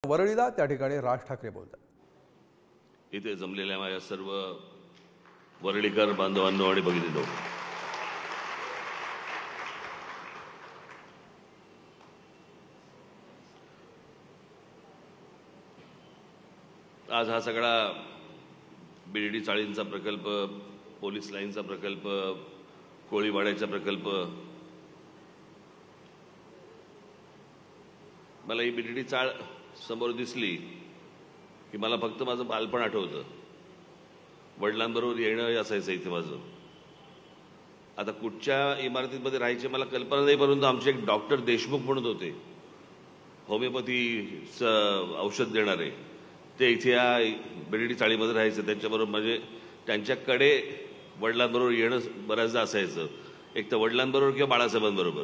वरळीला त्या ठिकाणी राज ठाकरे बोलतात। इथे जमलेल्या माझ्या सर्व वरळीकर बांधवांनो आणि भगिनींनो, आज हा सगळा बीडीडी चाळींचा प्रकल्प, पोलीस लाईनचा प्रकल्प, कोळीवाड्याचा प्रकल्प, मला ही बीडीडी चाळ समोर दिसली की मला फक्त माझं बालपण आठवतं। वडिलांबरोबर येणं असायचं इथे माझं। आता कुठच्या इमारतीमध्ये राहायचे मला कल्पना नाही, परंतु आमचे एक डॉक्टर देशमुख म्हणत होते, होमिओपॅथीचं औषध देणारे, ते इथे या बीडीडी चाळीमध्ये राहायचे। त्यांच्याबरोबर म्हणजे त्यांच्याकडे वडिलांबरोबर येणं बऱ्याचदा असायचं, एक तर वडिलांबरोबर किंवा बाळासाहेबांबरोबर।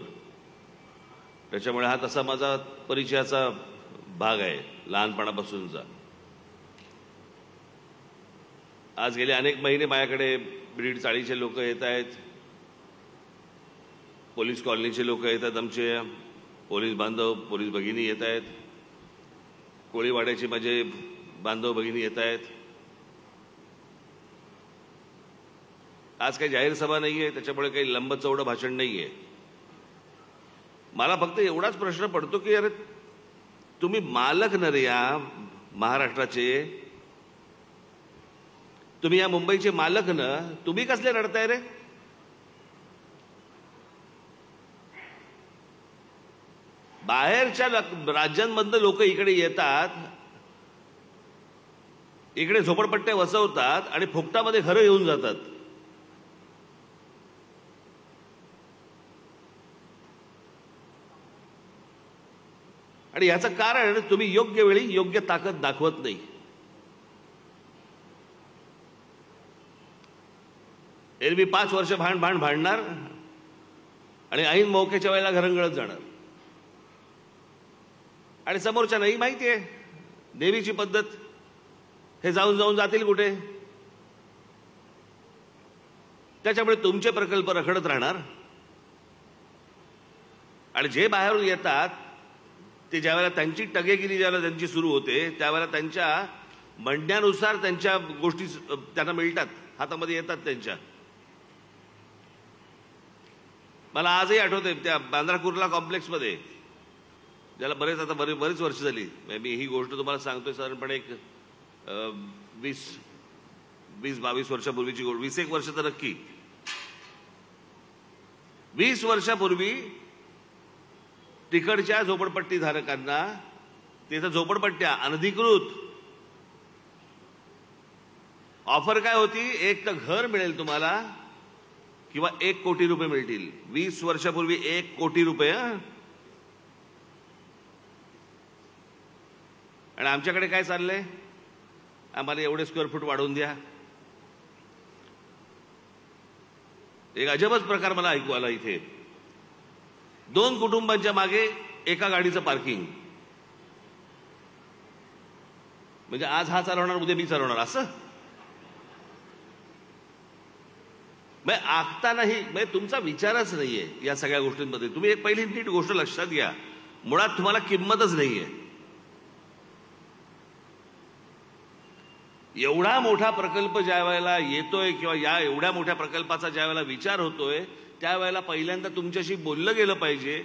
त्याच्यामुळे हा तसा माझा परिचयाचा भाग आहे लहानपणापासूनचा। आज गेले अनेक महिने माझ्याकडे बीडीडी चाळीचे लोक येत आहेत, पोलीस कॉलनीचे लोक येत आहेत, आमचे पोलीस बांधव पोलीस भगिनी येत आहेत, कोळीवाड्याचे माझे बांधव भगिनी येत आहेत। आज काही जाहीर सभा नाहीये, त्याच्यामुळे काही लंब चौडं भाषण नाहीये। मला फक्त एवढाच प्रश्न पडतो की अरे तुम्ही मालक न रे या महाराष्ट्राचे, तुम्ही या मुंबईचे मालक न, तुम्ही कसले रडताय रे? बाहेरच्या राज्यांमधनं लोक इकडे येतात, इकडे झोपडपट्ट्या वसवतात आणि फुकटामध्ये घरं येऊन जातात। आणि याचं कारण तुम्ही योग्य वेळी योग्य ताकद दाखवत नाही। एरवी 5 वर्ष भांडणार आणि ऐन मौक्याच्या वेळेला घरंगळत जाणार। आणि समोरच्या नाही माहितीये देवीची पद्धत, हे जाऊन जातील कुठे? त्याच्यामुळे तुमचे प्रकल्प रखडत राहणार। आणि जे बाहेरून येतात ते ज्यावेळेला त्यांची टगेगिरी ज्यावेळेला त्यांची सुरू होते, त्यावेळेला त्यांच्या म्हणण्यानुसार त्यांच्या गोष्टी त्यांना मिळतात, हातामध्ये येतात त्यांच्या। मला आजही आठवते त्या बांद्रा कुर्ला कॉम्प्लेक्समध्ये, ज्याला बरीच वर्ष झाली, मी ही गोष्ट तुम्हाला सांगतोय साधारणपणे एक 20-22 वर्षापूर्वीची गोष्ट, 21 वर्ष तर नक्की। 20 वर्षापूर्वी तिकडच्या झोपडपट्टी धारकांना तिथं झोपडपट्ट्या अनधिकृत ऑफर काय होती, एक तर घर मिळेल तुम्हाला किंवा 1 कोटी रुपये मिळतील। 20 वर्षापूर्वी 1 कोटी रुपये। आणि आमच्याकडे काय चाललंय, आम्हाला एवढे स्क्वेअर फूट वाढवून द्या। एक अजबच प्रकार मला ऐकू आला इथे, 2 कुटुंबांच्या मागे एका गाडीचं पार्किंग। म्हणजे आज हा चालवणार, उद्या मी चालवणार असं? आखतानाही तुमचा विचारच नाहीये या सगळ्या गोष्टींमध्ये। तुम्ही एक पहिली नीट गोष्ट लक्षात घ्या, मुळात तुम्हाला किंमतच नाहीये। एवढा मोठा प्रकल्प ज्या वेळेला येतोय किंवा या एवढ्या मोठ्या प्रकल्पाचा ज्या वेळेला विचार होतोय, त्यावेळेला पहिल्यांदा तुमच्याशी बोललं गेलं पाहिजे,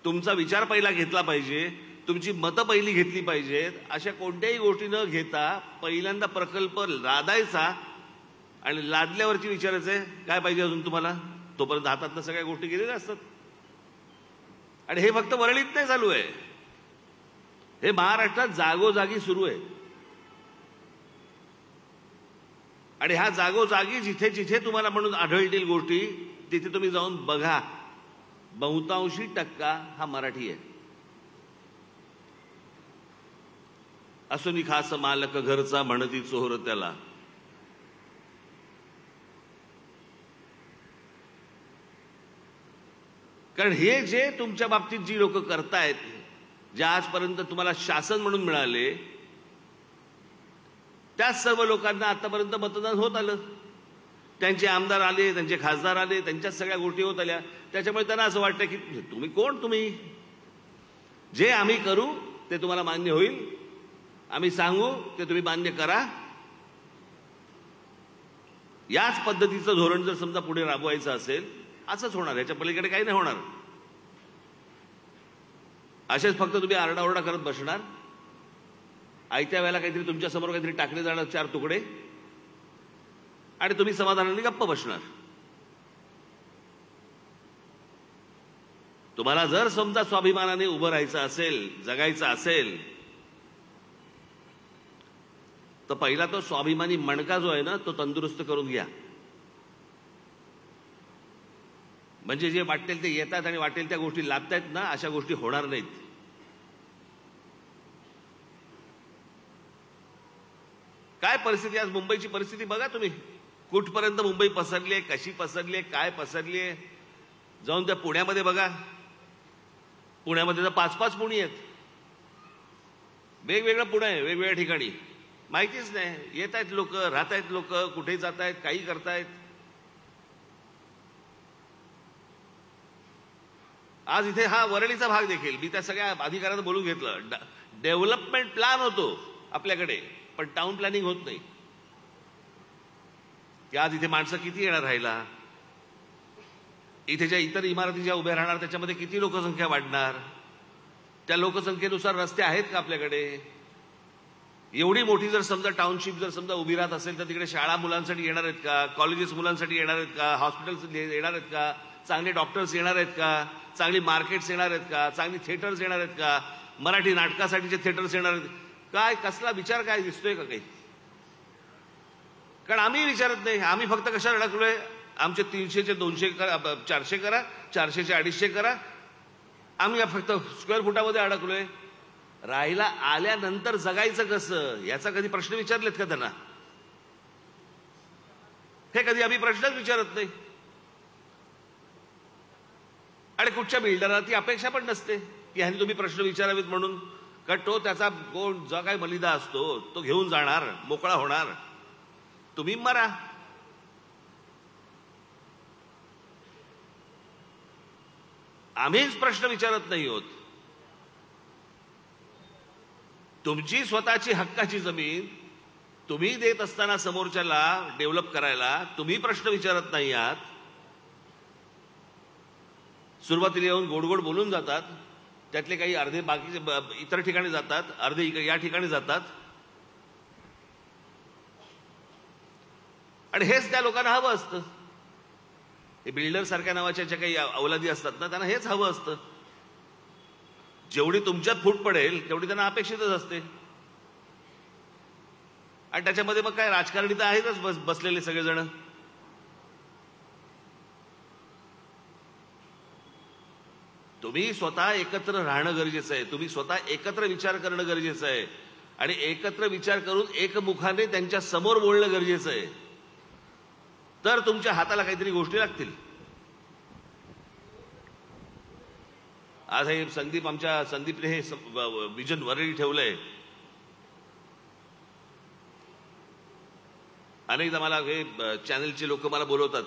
तुमचा विचार पहिला घेतला पाहिजे, तुमची मतं पहिली घेतली पाहिजेत। अशा कोणत्याही गोष्टी न घेता पहिल्यांदा प्रकल्प लादायचा आणि लादल्यावरची विचारायचंय काय पाहिजे अजून तुम्हाला, तोपर्यंत हातातनं सगळ्या गोष्टी गेलेल्या असतात। आणि हे फक्त वरळीत नाही चालू आहे, हे महाराष्ट्रात जागोजागी सुरू आहे। आणि ह्या जागोजागी जिथे जिथे तुम्हाला म्हणून आढळतील गोष्टी, तिथे तुम्ही जाऊन बघा, बहुतांशी टक्का हा मराठी आहे। असुनी खास मालक घरचा म्हणती चोर त्याला। कारण हे जे तुमच्या बाबतीत जी लोक करतायत, जे आजपर्यंत तुम्हाला शासन म्हणून मिळाले, त्याच सर्व लोकांना आतापर्यंत मतदान होत आलं, त्यांचे आमदार आले, त्यांचे खासदार आले, त्यांच्याच सगळ्या गोष्टी होत आल्या। त्याच्यामुळे त्यांना असं वाटतं की तुम्ही कोण, तुम्ही जे आम्ही करू ते तुम्हाला मान्य होईल, आम्ही सांगू ते तुम्ही मान्य करा. याच पद्धतीचं धोरण जर समजा पुढे राबवायचं असेल असंच होणार, याच्या पलीकडे काही नाही होणार. असेच फक्त तुम्ही आरडाओरडा करत बसणार. आयत्या वेळेला काहीतरी तुमच्या समोर काहीतरी टाकले जाणार 4 तुकडे आणि तुम्ही समाधानाने गप्प बसणार. तुम्हाला जर समजा स्वाभिमानाने उभं राहायचं असेल, जगायचं असेल, तर पहिला तो स्वाभिमानी मणका जो आहे ना तो तंदुरुस्त करून घ्या. म्हणजे जे वाटेल ते येतात आणि वाटेल त्या गोष्टी लादतायत ना, अशा गोष्टी होणार नाहीत. काय परिस्थिती आज मुंबईची परिस्थिती बघा तुम्ही. कुठपर्यंत मुंबई पसरली आहे, कशी पसरली आहे, काय पसरली आहे. जाऊन त्या पुण्यामध्ये बघा. पुण्यामध्ये तर 5-5 पुणी आहेत. वेगवेगळं पुणे आहे, वेगवेगळ्या ठिकाणी. माहितीच नाही. येत आहेत लोक, राहत आहेत लोक, कुठे जात आहेत, काही करतायत. आज इथे हा वरळीचा भाग देखील मी त्या सगळ्या अधिकाऱ्यांना बोलून घेतलं. डेव्हलपमेंट प्लॅन होतो आपल्याकडे, पण टाउन प्लॅनिंग होत नाही. की आज इथे माणसं किती येणार राहिला, इथे ज्या इतर इमारती ज्या उभ्या राहणार त्याच्यामध्ये किती लोकसंख्या वाढणार, त्या लोकसंख्येनुसार रस्ते आहेत का आपल्याकडे. एवढी मोठी जर समजा टाउनशिप जर समजा उभी राहत असेल तर तिकडे शाळा मुलांसाठी येणार आहेत का, कॉलेजेस मुलांसाठी येणार आहेत का, हॉस्पिटल्स येणार आहेत का, चांगले डॉक्टर्स येणार आहेत का, चांगली मार्केट्स येणार आहेत का, चांगली थिएटर्स येणार आहेत का, मराठी नाटकासाठीचे थिएटर्स येणार आहेत काय. कसला विचार काय दिसतोय का काही. कारण आम्ही विचारत नाही. आम्ही फक्त कशाला अडकलोय, आमचे 300चे 200 करा, 400 करा, 400चे 250 करा. आम्ही फक्त स्क्वेअर फुटामध्ये अडकलोय. राहायला आल्यानंतर जगायचं कसं याचा कधी प्रश्न विचारलेत का त्यांना. हे कधी आम्ही प्रश्नच विचारत नाही. आणि कुठच्या बिल्डरला ती अपेक्षा पण नसते की ह्यांनी तुम्ही प्रश्न विचारावेत म्हणून. कारण तो त्याचा कोण जो काही मलिदा असतो तो घेऊन जाणार, मोकळा होणार, तुम्ही मरा. आम्हीच प्रश्न विचारत नाही आहोत. तुमची स्वतःची हक्काची जमीन तुम्ही देत असताना समोरच्याला डेव्हलप करायला तुम्ही प्रश्न विचारत नाही आहात. सुरुवातीला येऊन गोडगोड बोलून जातात, त्यातले काही अर्धे बाकीचे इतर ठिकाणी जातात, अर्धे या ठिकाणी जातात. आणि हेच त्या लोकांना हवं असतं. हे बिल्डर सारख्या नावाच्या ज्या काही अवलादी असतात ना, त्यांना हेच हवं असतं. जेवढी तुमच्यात फूट पडेल तेवढी त्यांना अपेक्षितच असते. आणि त्याच्यामध्ये मग काय राजकारणी तर आहेतच बसलेले सगळेजण. तुम्ही स्वतः एकत्र राहणं गरजेचं आहे. तुम्ही स्वतः एकत्र विचार करणं गरजेचं आहे. आणि एकत्र विचार करून एकमुखाने त्यांच्या समोर बोलणं गरजेचं आहे. तर तुमच्या हाताला काहीतरी गोष्टी लागतील. आज हे संदीपने हे विजन वरळी ठेवलंय. अनेकदा मला हे चॅनलचे लोक मला बोलवतात,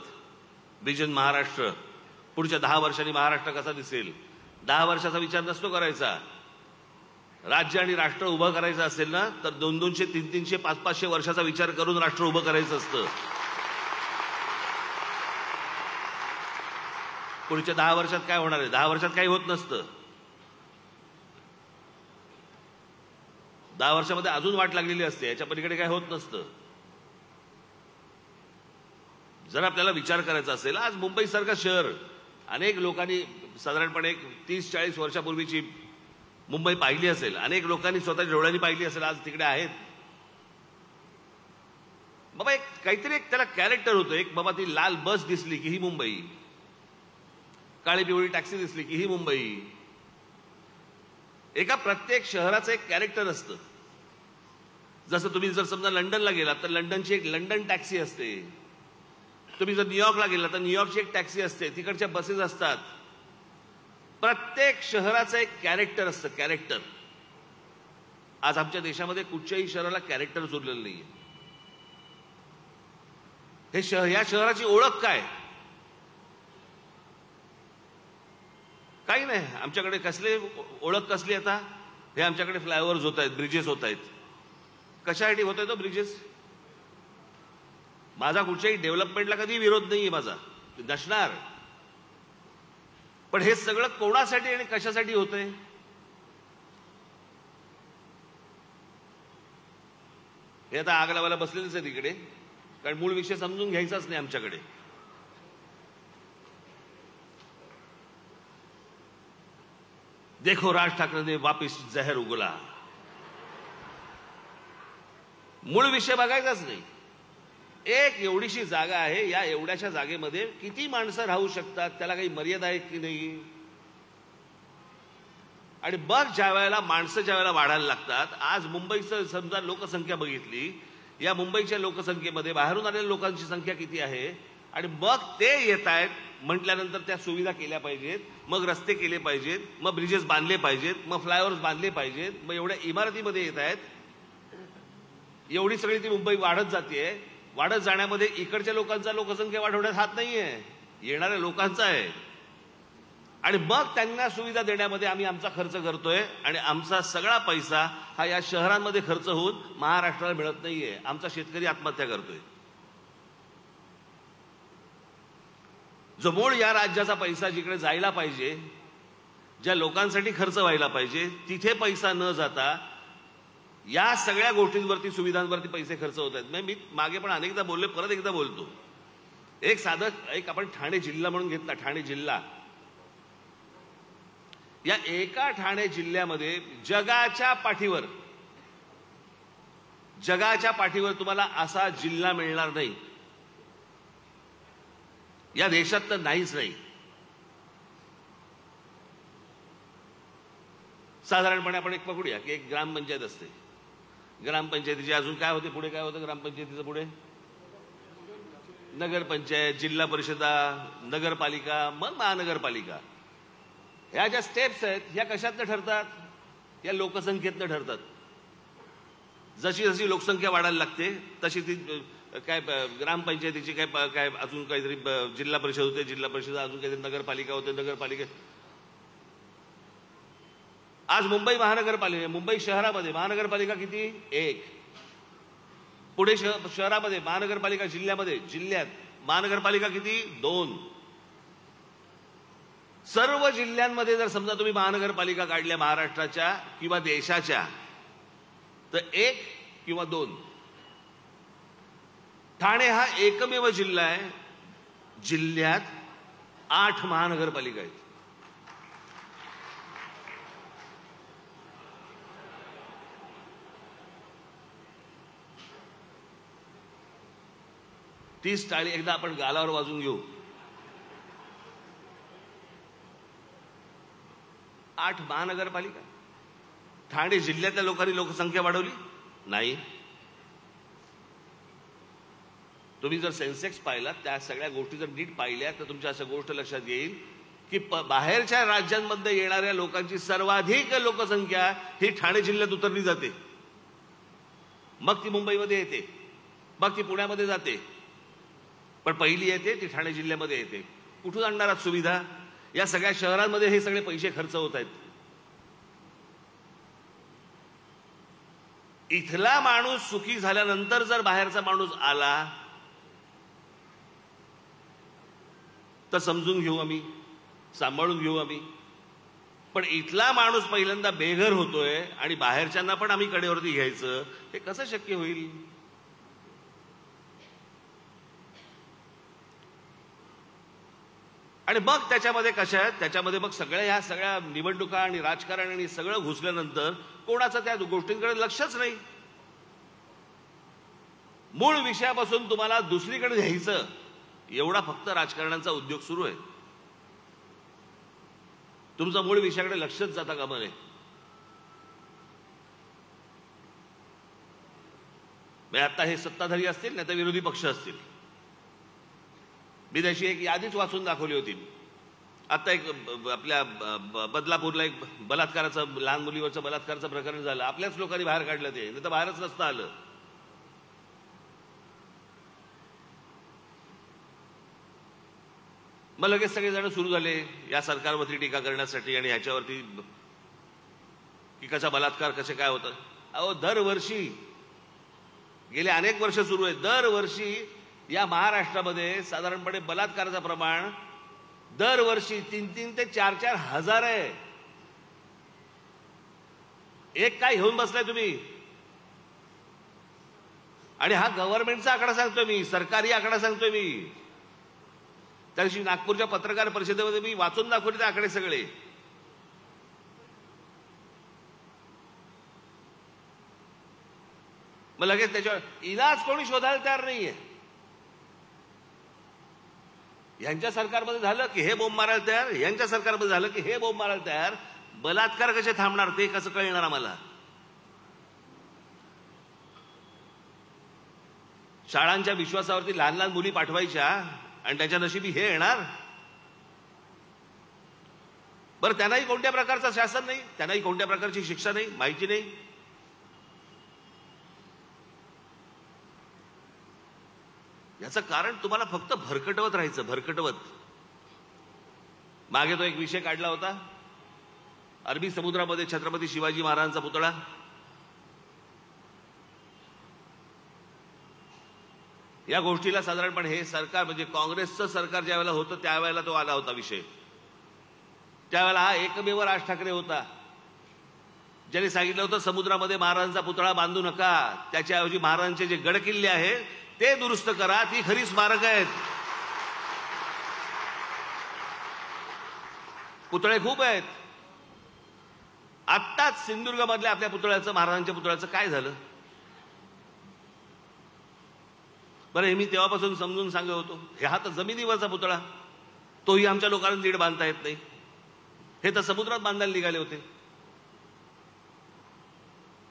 विजन महाराष्ट्र, पुढच्या 10 वर्षांनी महाराष्ट्र कसा दिसेल. 10 वर्षाचा विचार नसतो करायचा. राज्य आणि राष्ट्र उभं करायचं असेल ना तर 200, 300, 500 वर्षाचा विचार करून राष्ट्र उभं करायचं असतं. पुढच्या 10 वर्षात काय होणार आहे, 10 वर्षात काही होत नसतं. 10 वर्षामध्ये अजून वाट लागलेली असते, याच्या पलीकडे काय होत नसतं. जर आपल्याला विचार करायचा असेल, आज मुंबईसारखं शहर अनेक लोकांनी साधारणपणे 30-40 वर्षापूर्वीची मुंबई पाहिली असेल, अनेक लोकांनी स्वतःच्या डोळ्यांनी पाहिली असेल, आज तिकडे आहेत. बाबा एक काहीतरी एक त्याला कॅरेक्टर होतं. एक बाबा ती लाल बस दिसली की ही मुंबई, काळी पिवळी टॅक्सी दिसली की ही मुंबई. एका प्रत्येक शहराचं एक कॅरेक्टर असतं. जसं तुम्ही जर समजा लंडनला गेलात तर लंडनची एक लंडन टॅक्सी असते. तुम्ही जर न्यूयॉर्कला गेलात तर न्यूयॉर्कची एक टॅक्सी असते, तिकडच्या बसेस असतात. प्रत्येक शहराचं एक कॅरेक्टर असतं, कॅरेक्टर. आज आमच्या देशामध्ये कुठच्याही शहराला कॅरेक्टर उरलेलं नाहीये. हे शहर, या शहराची ओळख काय? काही नाही. आमच्याकडे कसले ओळख कसली आता, हे आमच्याकडे फ्लायओव्हर्स होत आहेत, ब्रिजेस होत आहेत. कशासाठी होतोय तो ब्रिजेस? माझा कुठच्याही डेव्हलपमेंटला कधी विरोध नाहीये माझा, नसणार. पण हे सगळं कोणासाठी आणि कशासाठी होतंय? हे आता आग लावायला बसलेलेच आहे तिकडे, कारण मूळ विषय समजून घ्यायचाच नाही आमच्याकडे. देखो राज ठाकरे ने वापिस जहर उगला. मूळ विषय बघायचाच नाही. एक एवढीशी जागा आहे, या एवढ्याशा जागेमध्ये किती माणसं राहू शकतात, त्याला काही मर्यादा आहेत की नाही? आणि बघ, ज्या वेळेला माणसं ज्या वेळेला वाढायला लागतात, आज मुंबईचं समजा लोकसंख्या बघितली, या मुंबईच्या लोकसंख्येमध्ये बाहेरून आलेल्या लोकांची संख्या किती आहे, आणि मग ते येत आहेत म्हटल्यानंतर त्या सुविधा केल्या पाहिजेत, मग रस्ते केले पाहिजेत, मग ब्रिजेस बांधले पाहिजेत, मग फ्लायओव्हर्स बांधले पाहिजेत, मग एवढ्या इमारतीमध्ये येत आहेत. एवढी सगळी ती मुंबई वाढत जाते. वाढत जाण्यामध्ये इकडच्या लोकांचा लोकसंख्या वाढवण्यात हात नाहीये, येणाऱ्या लोकांचा आहे. आणि मग त्यांना सुविधा देण्यामध्ये आम्ही आमचा खर्च करतोय, आणि आमचा सगळा पैसा हा या शहरांमध्ये खर्च होऊन महाराष्ट्राला मिळत नाहीये. आमचा शेतकरी आत्महत्या करतोय. जो मूळ या राज्याचा पैसा जिकडे जायला पाहिजे, ज्या लोकांसाठी खर्च व्हायला पाहिजे, तिथे पैसा न जाता या सगळ्या गोष्टींवरती, सुविधांवरती पैसे खर्च होत आहेत. मी मागे पण अनेकदा बोलले, परत एकदा बोलतो. एक आपण ठाणे जिल्हा म्हणून घेतला, ठाणे जिल्हा. या एका ठाणे जिल्ह्यामध्ये जगाच्या पाठीवर तुम्हाला असा जिल्हा मिळणार नाही, या देशात तर नाहीच नाही. साधारणपणे आपण एक पकडूया की एक ग्रामपंचायत असते. ग्रामपंचायतीचे अजून काय होते, पुढे काय होतं ग्रामपंचायतीचं पुढे? नगरपंचायत, जिल्हा परिषदा, नगरपालिका, मग महानगरपालिका. ह्या ज्या स्टेप्स आहेत, ह्या कशातनं ठरतात? या लोकसंख्येतनं ठरतात. जशी जशी लोकसंख्या वाढायला लागते तशी ती काय ग्रामपंचायतीची काय अजून काहीतरी जिल्हा परिषद होते, जिल्हा परिषद अजून काहीतरी नगरपालिका होते, नगरपालिका. आज मुंबई महानगरपालिका, मुंबई शहरामध्ये महानगरपालिका किती? एक. पुणे शहरामध्ये महानगरपालिका, जिल्ह्यात महानगरपालिका किती? 2. सर्व जिल्ह्यांमध्ये जर समजा तुम्ही महानगरपालिका काढल्या महाराष्ट्राच्या किंवा देशाच्या, तर 1 किंवा 2. ठाणे हा एकमेव जिल्हा आहे जिल्ह्यात 8 महानगरपालिका आहेत. तीस टाळी एकदा आपण गालावर वाजून घेऊ. 8 महानगरपालिका. ठाणे जिल्ह्यातल्या लोकांनी लोकसंख्या वाढवली नाही. तुम्ही जर सेन्सेक्स पाहिला, त्या सगळ्या गोष्टी जर नीट पाहिल्या तर तुमच्या अशा गोष्ट लक्षात येईल की बाहेरच्या राज्यांमध्ये येणाऱ्या लोकांची सर्वाधिक लोकसंख्या ही ठाणे जिल्ह्यात उतरली जाते. मग ती मुंबईमध्ये येते, मग ती पुण्यामध्ये जाते, पण पहिली येते ती ठाणे जिल्ह्यामध्ये येते. कुठून आणणार आहात सुविधा? या सगळ्या शहरांमध्ये हे सगळे पैसे खर्च होत आहेत. इथला माणूस सुखी झाल्यानंतर जर बाहेरचा माणूस आला तर समजून घेऊ आम्ही, सांभाळून घेऊ आम्ही. पण इथला माणूस पहिल्यांदा बेघर होतोय आणि बाहेरच्यांना पण आम्ही कडेवरती घ्यायचं, हे कसं शक्य होईल? आणि मग त्याच्यामध्ये कशा आहेत, त्याच्यामध्ये मग ह्या सगळ्या निवडणुका आणि राजकारण आणि सगळं घुसल्यानंतर कोणाचं त्या गोष्टींकडे लक्षच नाही. मूळ विषयापासून तुम्हाला दुसरीकडे घ्यायचं, एवढा फक्त राजकारणाचा उद्योग सुरू आहे. तुमचं मूळ विषयाकडे लक्षच जाता कामा नये. आता हे सत्ताधारी असतील नाही तर विरोधी पक्ष असतील. मी त्याची एक यादीच वाचून दाखवली होती. आता एक आपल्या बदलापूरला एक बलात्काराचं, लहान मुलीवरचं बलात्काराचं प्रकरण झालं. आपल्याच लोकांनी बाहेर काढलं, ते नाही तर बाहेरच नसतं आलं. मग लगेच सगळेजण सुरू झाले या सरकारवरती टीका करण्यासाठी आणि ह्याच्यावरती की कसा बलात्कार, कसे काय होतं. अहो, दरवर्षी गेले अनेक वर्ष सुरू आहे. दरवर्षी या महाराष्ट्रामध्ये साधारणपणे बलात्काराचं प्रमाण दरवर्षी 3-3 ते 4-4 हजार आहे. एक काय घेऊन बसलाय तुम्ही? आणि हा गव्हर्नमेंटचा आकडा सांगतोय मी, सरकारी आकडा सांगतोय मी. त्या दिवशी नागपूरच्या पत्रकार परिषदेमध्ये मी वाचून दाखवले ते आकडे सगळे. मग लगेच त्याच्यावर इलाज कोणी शोधायला तयार नाहीये. यांच्या सरकारमध्ये झालं की हे बोंब मारायला तयार, यांच्या सरकारमध्ये झालं की हे बोंब मारायला तयार. बलात्कार कसे थांबणार ते कसं कळणार आम्हाला? शाळांच्या विश्वासावरती लहान लहान मुली पाठवायच्या आणि त्याच्या नशिबी हे येणार. बरं, त्यांनाही कोणत्या प्रकारचं शासन नाही, त्यांनाही कोणत्या प्रकारची शिक्षा नाही, माहिती नाही. याचं कारण तुम्हाला फक्त भरकटवत राहायचं, भरकटवत. मागे तो एक विषय काढला होता, अरबी समुद्रामध्ये छत्रपती शिवाजी महाराजांचा पुतळा. या गोष्टीला साधारणपणे हे सरकार म्हणजे काँग्रेसचं सरकार ज्या वेळेला होतं त्यावेळेला तो आला होता विषय. त्यावेळेला हा एकमेव राज ठाकरे होता ज्यांनी सांगितलं होतं समुद्रामध्ये महाराजांचा पुतळा बांधू नका, त्याच्याऐवजी महाराजांचे जे गडकिल्ले आहेत ते दुरुस्त करा, ती खरी स्मारक आहेत. पुतळे खूप आहेत. आत्ताच सिंधुदुर्गमधल्या आपल्या पुतळ्याचं, महाराजांच्या पुतळ्याचं काय झालं? बरं, हे मी तेव्हापासून समजून सांगत होतो. हे हा तर जमिनीवरचा पुतळा, तोही आमच्या लोकांना नीट बांधता येत नाही. हे तर समुद्रात बांधायला निघाले होते.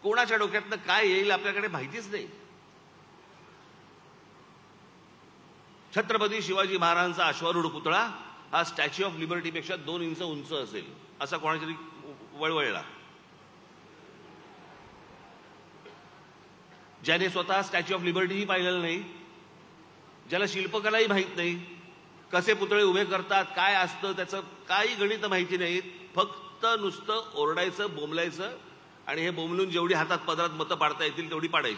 कोणाच्या डोक्यातनं काय येईल आपल्याकडे माहितीच नाही. छत्रपती शिवाजी महाराजांचा अश्वारूढ पुतळा हा स्टॅच्यू ऑफ लिबर्टीपेक्षा 2 इंच उंच असेल असा कोणाच्या तरी वळवळला. ज्याने स्वतः स्टॅच्यू ऑफ लिबर्टीही पाहिलेलं नाही, ज्याला शिल्पकलाही माहीत नाही, कसे पुतळे उभे करतात, काय असतं त्याचं काही गणित माहिती नाहीत, फक्त नुसतं ओरडायचं, बोंबलायचं आणि हे बोंबलून जेवढी हातात पदरात मतं पाडता येतील तेवढी पाडायची.